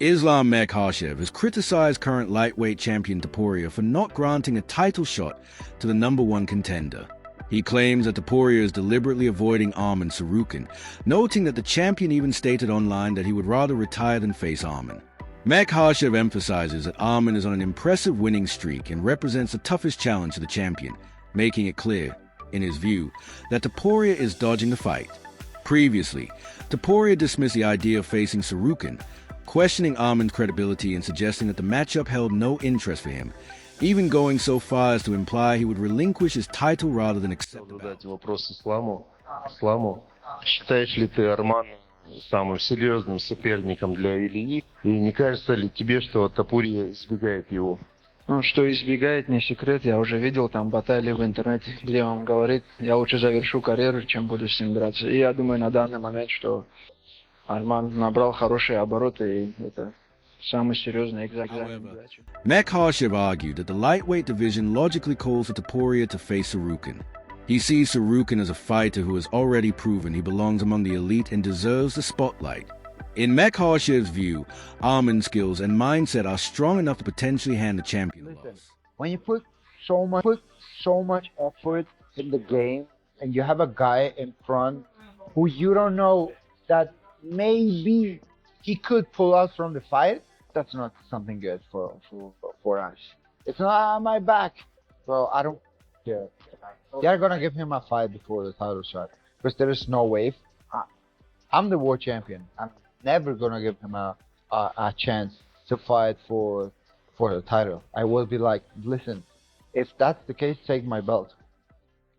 Islam Makhachev has criticized current lightweight champion Topuria for not granting a title shot to the #1 contender. He claims that Topuria is deliberately avoiding Arman Tsarukyan, noting that the champion even stated online that he would rather retire than face Arman. Makhachev emphasizes that Arman is on an impressive winning streak and represents the toughest challenge to the champion, making it clear, in his view, that Topuria is dodging the fight. Previously, Topuria dismissed the idea of facing Tsarukyan, questioning Arman's credibility and suggesting that the matchup held no interest for him, even going so far as to imply he would relinquish his title rather than accept the belt. Вопрос Исламу. Считаешь ли ты Армана самым серьезным соперником для Ильи? И не кажется ли тебе, что Топурия избегает его? Ну, что избегает, не секрет. Я уже видел там баталии в интернете, где он говорит, я лучше завершу карьеру, чем буду с ним драться. И я думаю на данный момент, что Арман набрал хорошие обороты, и это самый серьезный экзамен. Makhachev argued that the lightweight division logically calls for Topuria to face Tsarukyan. He sees Tsarukyan as a fighter who has already proven he belongs among the elite and deserves the spotlight. In Makhachev's view, Arman's skills and mindset are strong enough to potentially hand the champion a loss. When you put so much effort in the game, and you have a guy in front who you don't know that maybe he could pull out from the fight, that's not something good for us. It's not on my back, so I don't care. They're gonna give him a fight before the title shot because there is no way. I'm the world champion. I'm never gonna give him a chance to fight for the title. I will be like, listen, if that's the case, take my belt.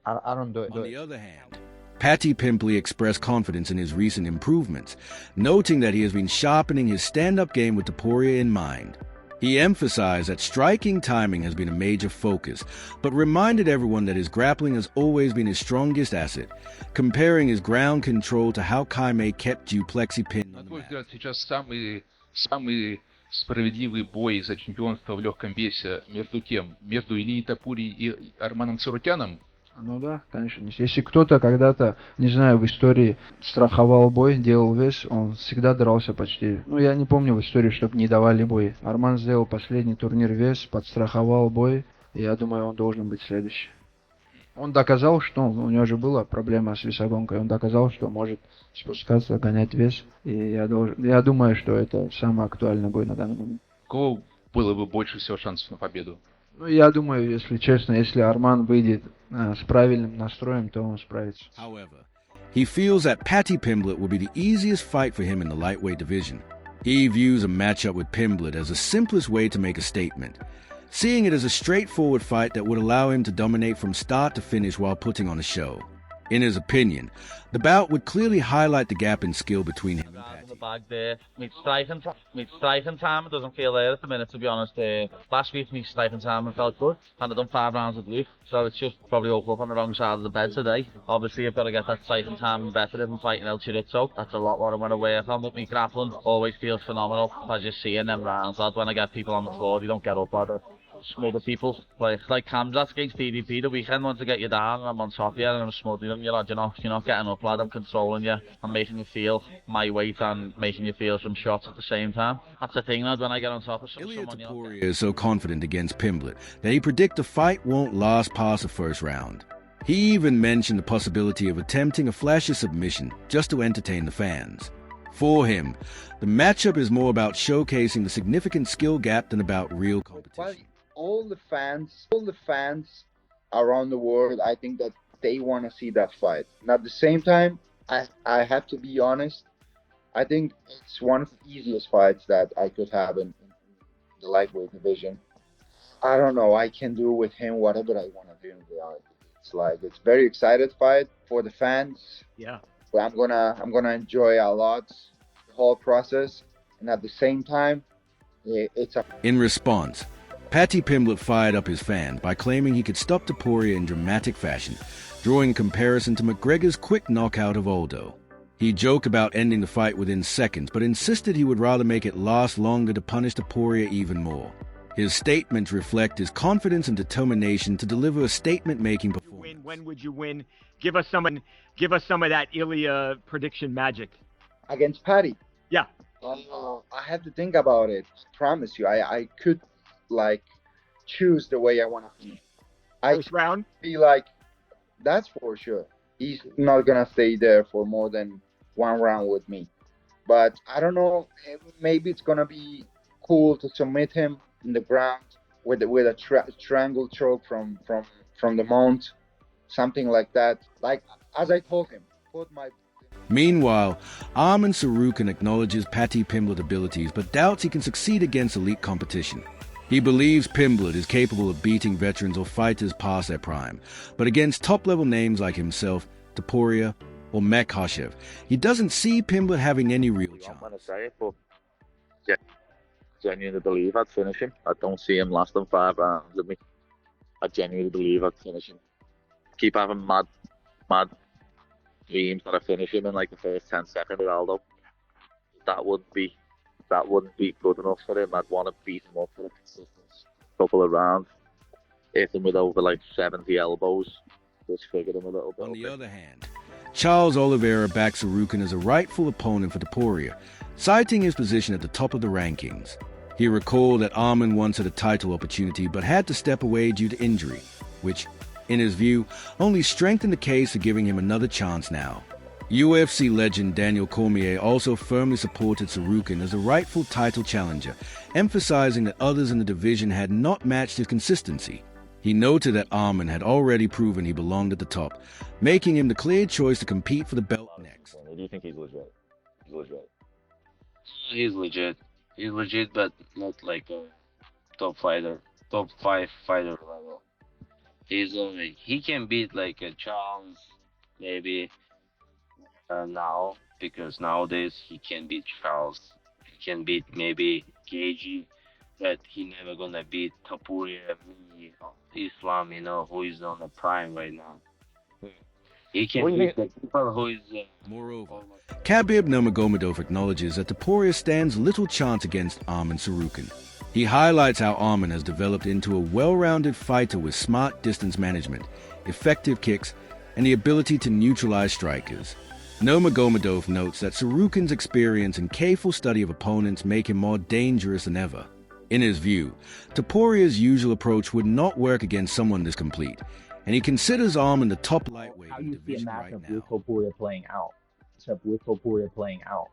I don't do it. On the other hand, Paddy Pimblett expressed confidence in his recent improvements, noting that he has been sharpening his stand-up game with Topuria in mind. He emphasized that striking timing has been a major focus, but reminded everyone that his grappling has always been his strongest asset, comparing his ground control to how Chimaev kept Duplexi pinned on the mat. Сейчас самый справедливый бой за чемпионство в легком весе между кем? Между Илией Топурией и Арманом Царукяном? Ну да, конечно. Если кто-то когда-то, не знаю, в истории страховал бой, делал вес, он всегда дрался почти. Ну, я не помню в истории, чтобы не давали бой. Арман сделал последний турнир вес, подстраховал бой, и я думаю, он должен быть следующий. Он доказал, что у него же была проблема с весогонкой, он доказал, что может спускаться, гонять вес, и я думаю, что это самый актуальный бой на данный момент. У кого было бы больше всего шансов на победу? Ну, я думаю, если честно, если Арман выйдет с правильным настроем, то он справится. However, he feels that Paddy Pimblett will be the easiest fight for him in the lightweight division. He views a matchup with Pimblett as the simplest way to make a statement, seeing it as a straightforward fight that would allow him to dominate from start to finish while putting on a show. In his opinion, the bout would clearly highlight the gap in skill between him and Paddy. The bag there. My striking time doesn't feel there at the minute, to be honest. Last week my striking time felt good, and I've done 5 rounds of Luke, so it's just probably woke up on the wrong side of the bed today. Obviously I've got to get that striking time better if I'm fighting El Chirito. That's a lot what I want to work on. With me grappling always feels phenomenal. I just see in them rounds, lad, when I get people on the floor, they don't get up, lad. Smother people, like Khamzat against PVP the weekend, want to get you down and I'm on top of you and I'm smothering you, lad. You're not getting up, lad. I'm controlling you. I'm making you feel my weight and making you feel some shots at the same time. That's the thing, lad, when I get on top of someone. Ilia Topuria is so confident against Pimblett that he predicts the fight won't last past the first round. He even mentioned the possibility of attempting a flashy submission just to entertain the fans. For him, the matchup is more about showcasing the significant skill gap than about real competition. All the fans around the world, I think that they want to see that fight. And at the same time, I have to be honest, I think it's one of the easiest fights that I could have in the lightweight division. I don't know, I can do with him whatever I want to do in reality. It's very excited fight for the fans. Yeah. But I'm gonna enjoy a lot the whole process, and at the same time, it's a. In response, Paddy Pimblett fired up his fan by claiming he could stop Topuria in dramatic fashion, drawing a comparison to McGregor's quick knockout of Aldo. He joked about ending the fight within seconds, but insisted he would rather make it last longer to punish Topuria even more. His statements reflect his confidence and determination to deliver a statement-making performance. When would you win? Give us some of that Ilia prediction magic. Against Paddy? Yeah. I have to think about it. Promise you, I could like choose the way I want to feel. I First round. feel like that's for sure. He's not gonna stay there for more than one round with me. But I don't know. Maybe it's gonna be cool to submit him in the ground with a triangle choke from the mount, something like that. Like as I told him, put my. Meanwhile, Arman Tsarukyan acknowledges Paddy Pimblett's abilities but doubts he can succeed against elite competition. He believes Pimblett is capable of beating veterans or fighters past their prime, but against top-level names like himself, Topuria, or Makhachev, he doesn't see Pimblett having any real chance. I'm gonna say it, but genuinely believe I'd finish him. I don't see him lasting 5 rounds with me. I genuinely believe I'd finish him. Keep having mad dreams that I finish him in like the first 10 seconds with Aldo. That wouldn't be good enough for him. I'd want to beat him up for a consistent couple of rounds. Hit him with over like 70 elbows. Disfigure him a little bit. On the other hand, Charles Oliveira backs Tsarukyan as a rightful opponent for Topuria, citing his position at the top of the rankings. He recalled that Arman once had a title opportunity but had to step away due to injury, which, in his view, only strengthened the case for giving him another chance now. UFC legend Daniel Cormier also firmly supported Tsarukyan as the rightful title challenger, emphasizing that others in the division had not matched his consistency. He noted that Arman had already proven he belonged at the top, making him the clear choice to compete for the belt next. Do you think he's legit? He's legit. He's legit. He's legit, but not like a top fighter, top 5 fighter level. He's only he can beat like a Charles, maybe now, because nowadays he can beat Charles. He can beat maybe KG, but he never gonna beat Topuria, me, Islam, who is on the prime right now. He can beat the people who is. Moreover, Khabib Nurmagomedov acknowledges that Topuria stands little chance against Arman Tsarukyan. He highlights how Arman has developed into a well-rounded fighter with smart distance management, effective kicks, and the ability to neutralize strikers. Nurmagomedov notes that Tsarukyan's experience and careful study of opponents make him more dangerous than ever. In his view, Topuria's usual approach would not work against someone this complete, and he considers Arman the top lightweight How in you the see a division matchup right now. with Topuria playing out? With Topuria playing out.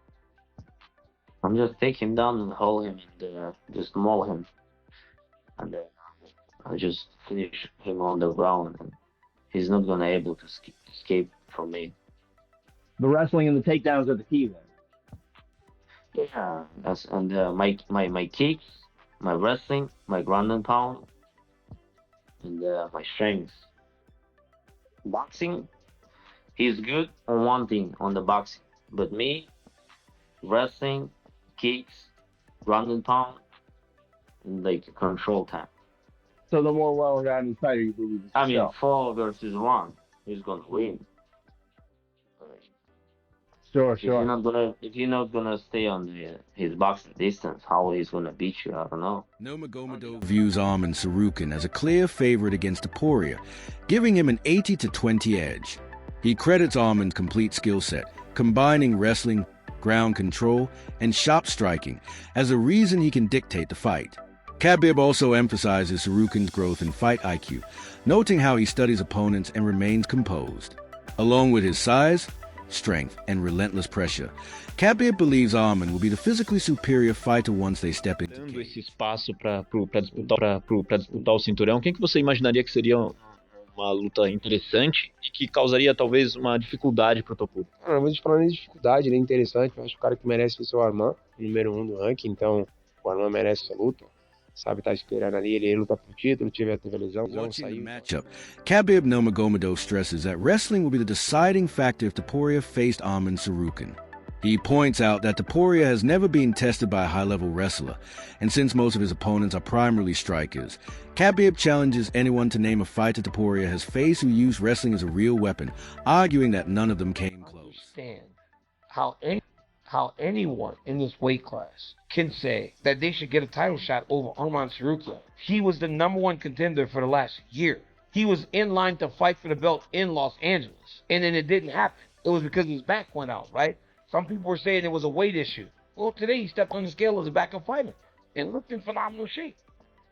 I'm just take him down and hold him and just maul him, and I just finish him on the ground, and he's not gonna able to escape from me. The wrestling and the takedowns are the key then. Yeah, my kicks, my wrestling, my ground and pound, and my strength. Boxing, he's good on one thing, on the boxing, but me, wrestling, kicks, ground and pound, and like control time. So the more well-rounded fighter you believe is I mean, yourself. 4 versus 1, he's gonna win. Sure. If you're not gonna stay on his boxing distance, how he's gonna beat you, I don't know. Nurmagomedov views Arman Tsarukyan as a clear favorite against Topuria, giving him an 80-20 edge. He credits Arman's complete skill set, combining wrestling, ground control, and sharp striking, as a reason he can dictate the fight. Khabib also emphasizes Tsarukyan's growth in fight IQ, noting how he studies opponents and remains composed. Along with his size, strength, and relentless pressure, Khabib believes Arman will be the physically superior fighter once they step into the Dando cage. esse espaço para disputar o cinturão, quem que você imaginaria que seria uma luta interessante e que causaria talvez uma dificuldade para o Topuria? Não vou te falar nem de dificuldade, nem interessante. Eu acho que o cara que merece ser o Arman, número 1 do ranking. Então, o Arman merece essa luta. Sabe, tá esperando ali, ele luta por título, teve a lesão, Watching the saiu. matchup, Khabib Nurmagomedov stresses that wrestling will be the deciding factor if Topuria faced Arman Tsarukyan. He points out that Topuria has never been tested by a high-level wrestler, and since most of his opponents are primarily strikers, Khabib challenges anyone to name a fighter Topuria has faced who used wrestling as a real weapon, arguing that none of them came close. Understand how anyone in this weight class can say that they should get a title shot over Arman Tsarukyan. He was the #1 contender for the last year. He was in line to fight for the belt in Los Angeles, and then it didn't happen. It was because his back went out, right? Some people were saying it was a weight issue. Well, today he stepped on the scale as a backup fighter and looked in phenomenal shape.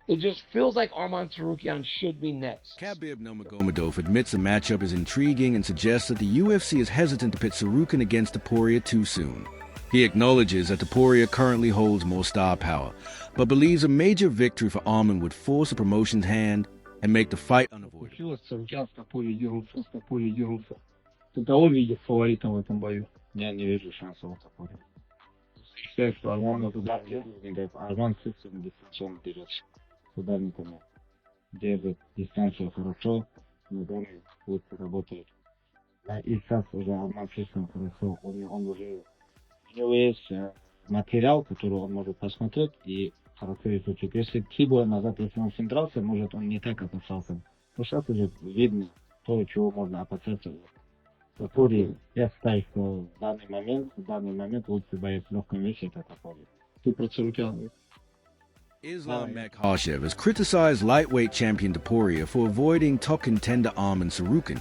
It just feels like Arman Tsarukyan should be next. Khabib Nurmagomedov admits the matchup is intriguing and suggests that the UFC is hesitant to pit Tsarukyan against Topuria too soon. He acknowledges that Topuria currently holds more star power, but believes a major victory for Arman would force the promotion's hand and make the fight unavoidable. Ты кого видишь фаворитом в этом бою? Я не вижу шансов у Топурия. Считаю, что Арман туда бьет, Арман с дистанционно берет с ударниками. Держит дистанцию хорошо, но дома лучше работает. Да, и сейчас уже Арман слишком хорошо. Он уже, у него есть материал, который он может посмотреть и хорошо изучить. Если 3 боя назад, если он всем дрался, может он не так опасался. Но сейчас уже видно то, чего можно опасаться. Топурий, я считаю, что в данный момент лучший боец в легком весе это Топурий. Ты про Tsarukyan? Islam Makhachev has criticized lightweight champion Topuria for avoiding top contender Arman Tsarukyan,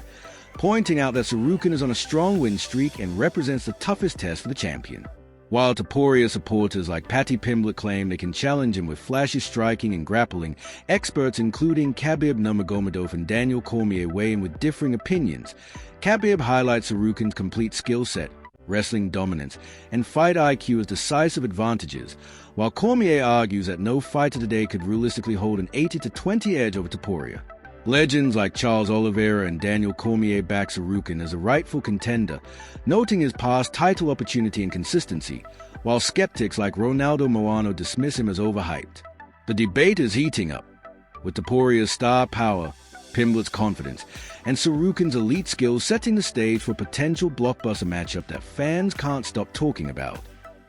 pointing out that Tsarukyan is on a strong win streak and represents the toughest test for the champion. While Topuria supporters like Paddy Pimblett claim they can challenge him with flashy striking and grappling, experts including Khabib Nurmagomedov and Daniel Cormier weigh in with differing opinions. Khabib highlights Tsarukyan's complete skill set, wrestling dominance, and fight IQ as decisive advantages, while Cormier argues that no fighter today could realistically hold an 80-20 edge over Topuria. Legends like Charles Oliveira and Daniel Cormier back Tsarukyan as a rightful contender, noting his past title opportunity and consistency, while skeptics like Ronaldo Moano dismiss him as overhyped. The debate is heating up, with Topuria's star power, Pimblett's confidence, and Tsarukyan's elite skills setting the stage for a potential blockbuster matchup that fans can't stop talking about.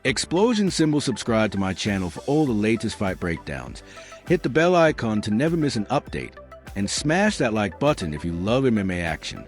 Explosion symbol subscribe to my channel for all the latest fight breakdowns. Hit the bell icon to never miss an update, and smash that like button if you love MMA action.